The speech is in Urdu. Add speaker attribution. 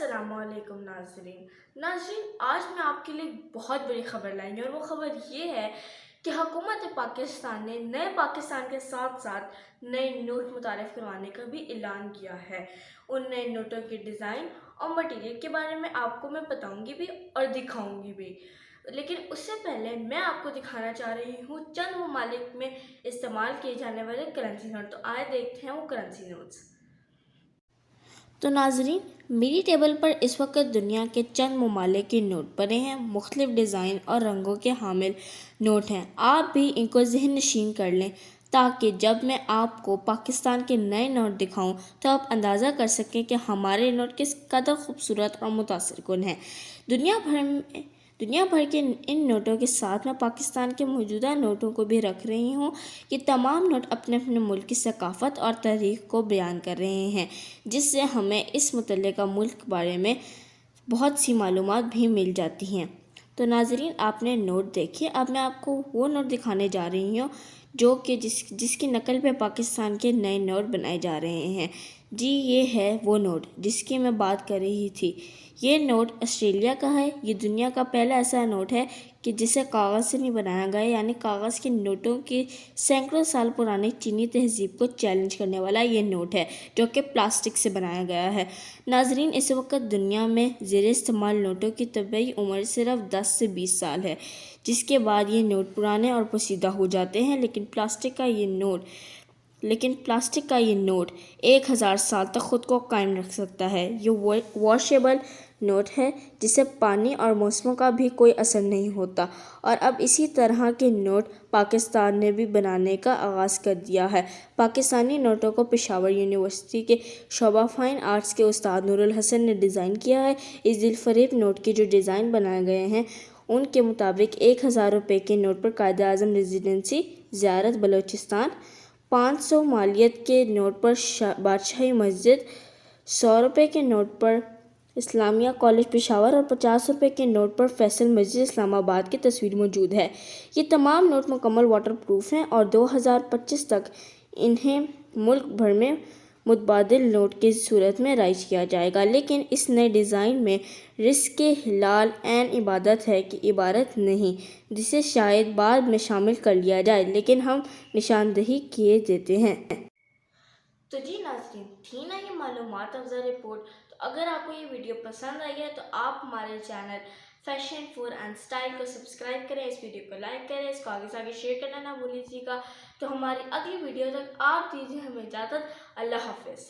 Speaker 1: السلام علیکم ناظرین آج میں آپ کے لیے ایک بہت بڑی خبر لائی ہوں، اور وہ خبر یہ ہے کہ حکومت پاکستان نے نئے پاکستان کے ساتھ ساتھ نئے نوٹ متعارف کروانے کا بھی اعلان کیا ہے۔ ان نئے نوٹوں کے ڈیزائن اور مٹیریل کے بارے میں آپ کو میں بتاؤں گی بھی اور دکھاؤں گی بھی، لیکن اس سے پہلے میں آپ کو دکھانا چاہ رہی ہوں چند ممالک میں استعمال کیے جانے والے کرنسی نوٹ۔ تو آئے دیکھتے ہیں وہ کرنسی نوٹس۔
Speaker 2: تو ناظرین، میری ٹیبل پر اس وقت دنیا کے چند ممالک کے نوٹ پڑے ہیں۔ مختلف ڈیزائن اور رنگوں کے حامل نوٹ ہیں۔ آپ بھی ان کو ذہن نشین کر لیں تاکہ جب میں آپ کو پاکستان کے نئے نوٹ دکھاؤں تو آپ اندازہ کر سکیں کہ ہمارے نوٹ کس قدر خوبصورت اور متاثر کن ہیں۔ دنیا بھر کے ان نوٹوں کے ساتھ میں پاکستان کے موجودہ نوٹوں کو بھی رکھ رہی ہوں۔ یہ تمام نوٹ اپنے اپنے ملک کی ثقافت اور تاریخ کو بیان کر رہے ہیں، جس سے ہمیں اس متعلقہ ملک کے بارے میں بہت سی معلومات بھی مل جاتی ہیں۔ تو ناظرین، آپ نے نوٹ دیکھے۔ اب میں آپ کو وہ نوٹ دکھانے جا رہی ہوں جو کہ جس کی نقل پہ پاکستان کے نئے نوٹ بنائے جا رہے ہیں۔ جی، یہ ہے وہ نوٹ جس کی میں بات کر رہی تھی۔ یہ نوٹ آسٹریلیا کا ہے۔ یہ دنیا کا پہلا ایسا نوٹ ہے کہ جسے کاغذ سے نہیں بنایا گیا، یعنی کاغذ کے نوٹوں کی سینکڑوں سال پرانی چینی تہذیب کو چیلنج کرنے والا یہ نوٹ ہے جو کہ پلاسٹک سے بنایا گیا ہے۔ ناظرین، اس وقت دنیا میں زیر استعمال نوٹوں کی طبیعی عمر صرف 10 سے 20 سال ہے، جس کے بعد یہ نوٹ پرانے اور پوسیدہ ہو جاتے ہیں، لیکن پلاسٹک کا یہ نوٹ 1000 سال تک خود کو قائم رکھ سکتا ہے۔ یہ واشیبل نوٹ ہے جسے پانی اور موسموں کا بھی کوئی اثر نہیں ہوتا، اور اب اسی طرح کے نوٹ پاکستان نے بھی بنانے کا آغاز کر دیا ہے۔ پاکستانی نوٹوں کو پشاور یونیورسٹی کے شعبہ فائن آرٹس کے استاد نور الحسن نے ڈیزائن کیا ہے۔ اس دل فریب نوٹ کے جو ڈیزائن بنائے گئے ہیں ان کے مطابق 1000 روپے کے نوٹ پر قائد اعظم ریزیڈنسی زیارت بلوچستان، 500 مالیت کے نوٹ پر بادشاہی مسجد، 100 روپے کے نوٹ پر اسلامیہ کالج پشاور اور 50 روپے کے نوٹ پر فیصل مسجد اسلام آباد کی تصویر موجود ہے۔ یہ تمام نوٹ مکمل واٹر پروف ہیں اور 2025 تک انہیں ملک بھر میں متبادل نوٹ کی صورت میں رائج کیا جائے گا، لیکن اس نئے ڈیزائن میں رزق حلال عین عبادت ہے کی عبارت نہیں، جسے شاید بعد میں شامل کر لیا جائے، لیکن ہم نشاندہی کیے دیتے ہیں۔
Speaker 1: تو جی ناظرین، تھی نا یہ معلومات افزا رپورٹ۔ تو اگر آپ کو یہ ویڈیو پسند آئی ہے تو آپ ہمارے channel fashion four and style کو سبسکرائب کریں، اس ویڈیو کو لائک کریں، اس کو آگے سے آگے شیئر کرنا نہ بھولیے گا۔ تو ہماری اگلی ویڈیو تک آپ دیجیے ہمیں اجازت۔ اللہ حافظ۔